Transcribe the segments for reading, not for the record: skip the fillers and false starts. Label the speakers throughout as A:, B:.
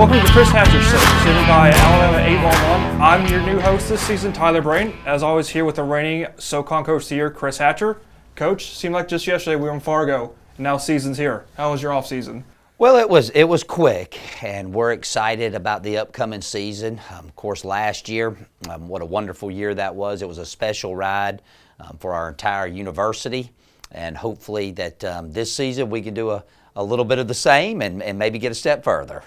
A: Welcome to the Chris Hatcher Show, presented by Alabama 811. I'm your new host this season, Tyler Brain. As always, here with the reigning SoCon Coach of the Year, Chris Hatcher. Coach, seemed like just yesterday we were in Fargo, and now season's here. How was your off season?
B: Well, it was quick, and we're excited about the upcoming season. Of course, last year, what a wonderful year that was. It was a special ride for our entire university, and hopefully that this season we can do a little bit of the same and maybe get a step further.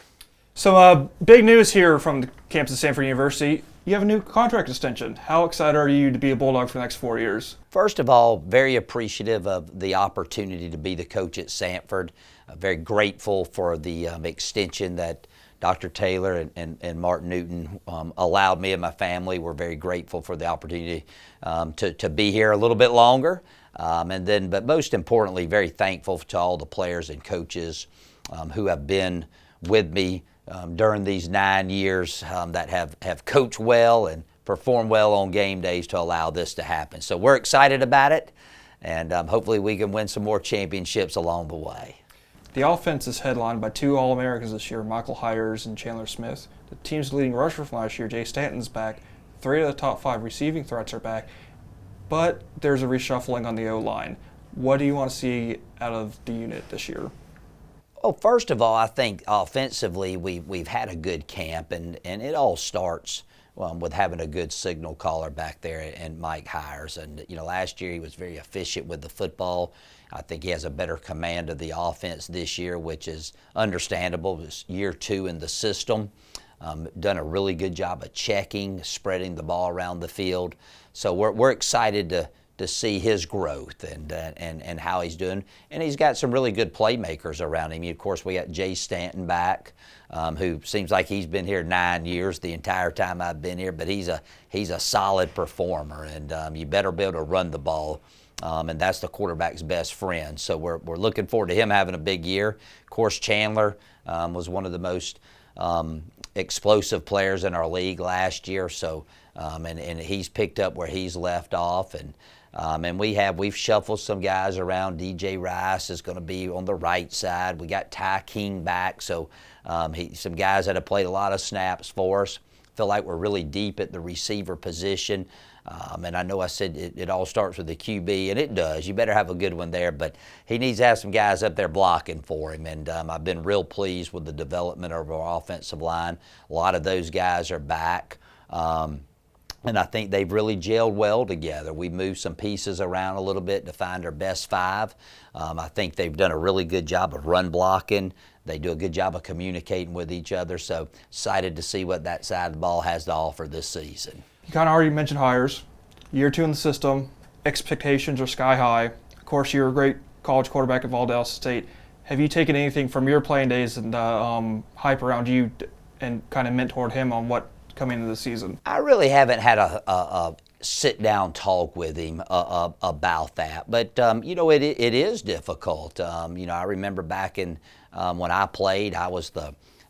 A: So, big news here from the campus of Samford University. You have a new contract extension. How excited are you to be a Bulldog for the next 4 years?
B: First of all, very appreciative of the opportunity to be the coach at Samford. Very grateful for the extension that Dr. Taylor and Martin Newton allowed me and my family. We're very grateful for the opportunity to be here a little bit longer. But most importantly, very thankful to all the players and coaches who have been with me during these 9 years that have coached well and performed well on game days to allow this to happen. So we're excited about it, and hopefully we can win some more championships along the way.
A: The offense is headlined by two All-Americans this year, Michael Hyers and Chandler Smith. The team's leading rusher from last year, Jay Stanton's back. 3 of the top 5 receiving threats are back. But there's a reshuffling on the O-line. What do you want to see out of the unit this year?
B: Well, first of all, I think offensively we've had a good camp, and it all starts with having a good signal caller back there and Mike Hyers. And, last year he was very efficient with the football. I think he has a better command of the offense this year, which is understandable. It's year 2 in the system. Done a really good job of checking, spreading the ball around the field. So we're excited to see his growth and how he's doing. And he's got some really good playmakers around him. Of course, we got Jay Stanton back, who seems like he's been here 9 years, the entire time I've been here. But he's a solid performer, and you better be able to run the ball. And that's the quarterback's best friend. So we're looking forward to him having a big year. Of course, Chandler was one of the most explosive players in our league last year. So and he's picked up where he's left off. And we've shuffled some guys around. DJ Rice is going to be on the right side. We got Ty King back. So some guys that have played a lot of snaps for us. Feel like we're really deep at the receiver position. And I know I said it all starts with the QB, and it does. You better have a good one there, but he needs to have some guys up there blocking for him. And I've been real pleased with the development of our offensive line. A lot of those guys are back. And I think they've really gelled well together. We moved some pieces around a little bit to find our best 5. I think they've done a really good job of run blocking. They do a good job of communicating with each other. So excited to see what that side of the ball has to offer this season.
A: You kind of already mentioned Hyers. Year 2 in the system. Expectations are sky high. Of course, you're a great college quarterback at Valdosta State. Have you taken anything from your playing days and hype around you and kind of mentored him on what coming into the season?
B: I really haven't had a sit-down talk with him about that. But, it is difficult. I remember back in when I played, I was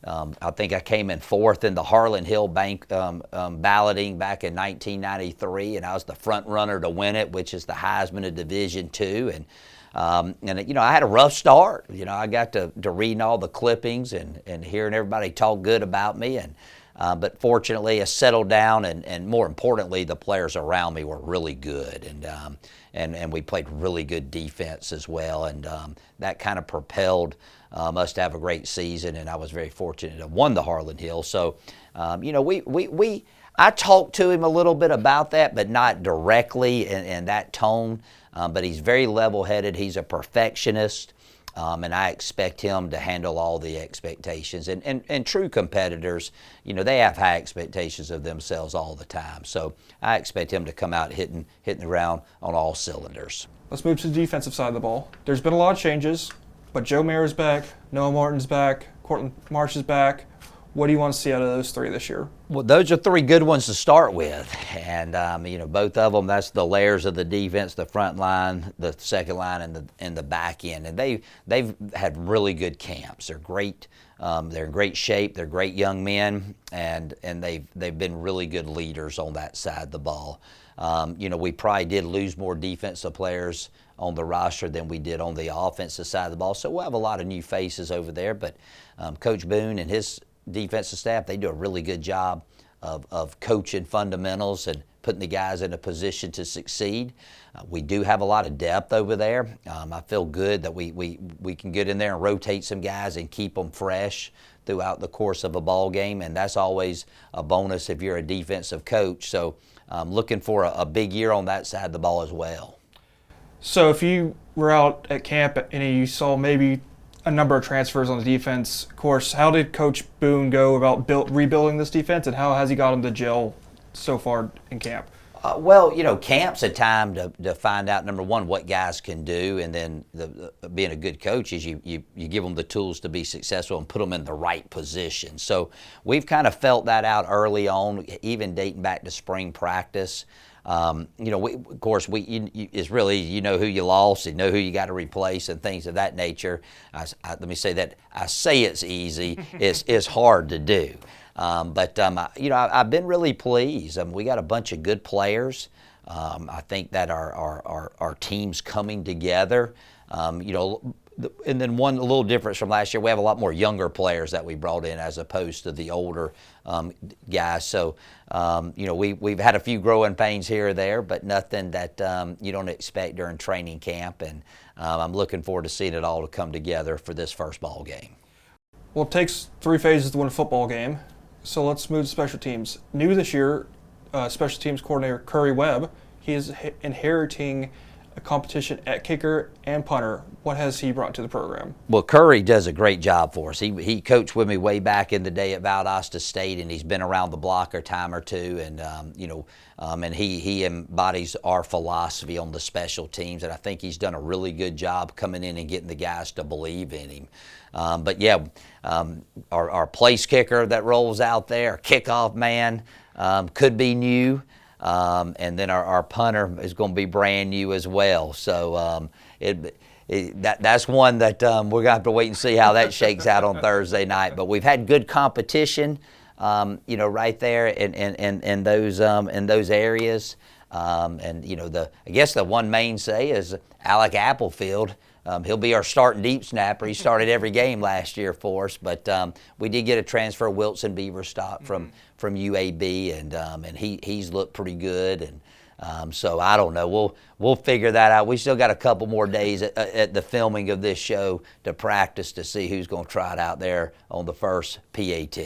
B: I think I came in 4th in the Harlan Hill Bank balloting back in 1993, and I was the front runner to win it, which is the Heisman of Division II. And I had a rough start. I got to reading all the clippings and hearing everybody talk good about me. But fortunately, I settled down, and more importantly, the players around me were really good, and we played really good defense as well, and that kind of propelled us to have a great season. And I was very fortunate to have won the Harlan Hill. So, I talked to him a little bit about that, but not directly in that tone. But he's very level-headed. He's a perfectionist. And I expect him to handle all the expectations. And true competitors, they have high expectations of themselves all the time. So I expect him to come out hitting the ground on all cylinders.
A: Let's move to the defensive side of the ball. There's been a lot of changes, but Joe Mayer's back, Noah Martin's back, Cortland Marsh is back. What do you want to see out of those 3 this year?
B: Well, those are 3 good ones to start with. And, both of them, that's the layers of the defense, the front line, the second line, and the back end. And they've had really good camps. They're great. They're in great shape. They're great young men, and they've been really good leaders on that side of the ball. We probably did lose more defensive players on the roster than we did on the offensive side of the ball. So we'll have a lot of new faces over there. But Coach Boone and his defensive staff, they do a really good job of coaching fundamentals and putting the guys in a position to succeed. We do have a lot of depth over there. I feel good that we can get in there and rotate some guys and keep them fresh throughout the course of a ball game, and that's always a bonus if you're a defensive coach. So I'm looking for a big year on that side of the ball as well.
A: So if you were out at camp and you saw maybe a number of transfers on the defense course, how did Coach Boone go about rebuilding this defense, and how has he got them to gel so far in camp?
B: Well, camp's a time to find out, number one, what guys can do, and then being a good coach is you give them the tools to be successful and put them in the right position. So we've kind of felt that out early on, even dating back to spring practice. It's really, you know who you lost, you know who you got to replace, and things of that nature. Let me say that I say it's easy, it's hard to do. I've been really pleased. We got a bunch of good players. I think that our team's coming together. And then one little difference from last year, we have a lot more younger players that we brought in as opposed to the older guys. So, we've had a few growing pains here or there, but nothing that you don't expect during training camp. And I'm looking forward to seeing it all to come together for this first ball game.
A: Well, it takes 3 phases to win a football game. So let's move to special teams. New this year, special teams coordinator Curry Webb, he is inheriting a competition at kicker and punter. What has he brought to the program?
B: Well, Curry does a great job for us. He coached with me way back in the day at Valdosta State, and he's been around the block a time or two. And and he embodies our philosophy on the special teams, and I think he's done a really good job coming in and getting the guys to believe in him. Our place kicker that rolls out there, kickoff man, could be new. And then our punter is going to be brand new as well. So that's one that we're going to have to wait and see how that shakes out on Thursday night. But we've had good competition, right there in those areas. I guess the one mainstay is Alec Applefield. He'll be our starting deep snapper. He started every game last year for us, but we did get a transfer, Wilson Beaverstock from UAB, and he's looked pretty good. And so I don't know. We'll figure that out. We still got a couple more days at the filming of this show to practice to see who's going to try it out there on the first PAT.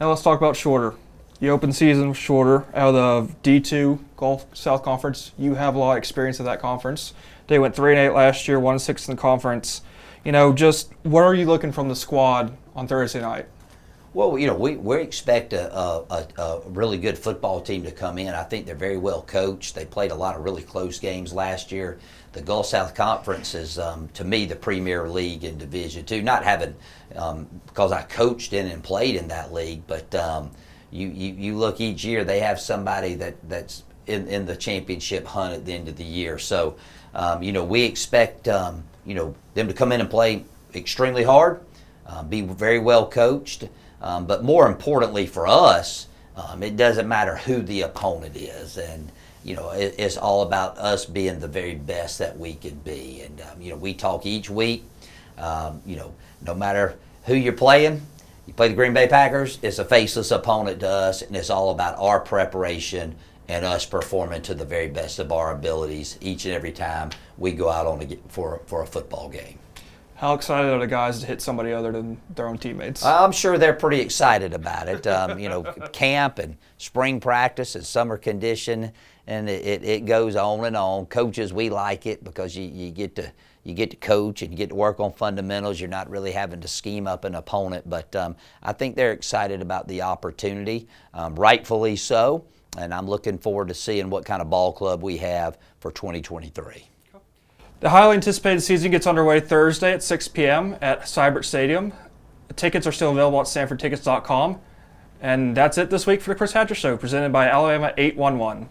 A: Now let's talk about Shorter. You opened season with Shorter out of D2 Gulf South Conference. You have a lot of experience at that conference. They went 3-8 last year, 1-6 in the conference. Just what are you looking from the squad on Thursday night?
B: Well, we expect a really good football team to come in. I think they're very well coached. They played a lot of really close games last year. The Gulf South Conference is, to me, the premier league in Division II. Not having, because I coached in and played in that league, but you look each year, they have somebody that's in the championship hunt at the end of the year. So, we expect, them to come in and play extremely hard, be very well coached. But more importantly for us, it doesn't matter who the opponent is. And, it's all about us being the very best that we could be. And, we talk each week, no matter who you're playing. You play the Green Bay Packers, it's a faceless opponent to us, and it's all about our preparation and us performing to the very best of our abilities each and every time we go out for a football game.
A: How excited are the guys to hit somebody other than their own teammates?
B: I'm sure they're pretty excited about it. Camp and spring practice and summer condition, and it goes on and on. Coaches, we like it because you get to coach and you get to work on fundamentals. You're not really having to scheme up an opponent, but I think they're excited about the opportunity, rightfully so, and I'm looking forward to seeing what kind of ball club we have for 2023.
A: The highly anticipated season gets underway Thursday at 6 p.m. at Cybert Stadium. The tickets are still available at SamfordTickets.com. And that's it this week for the Chris Hatcher Show, presented by Alabama 811.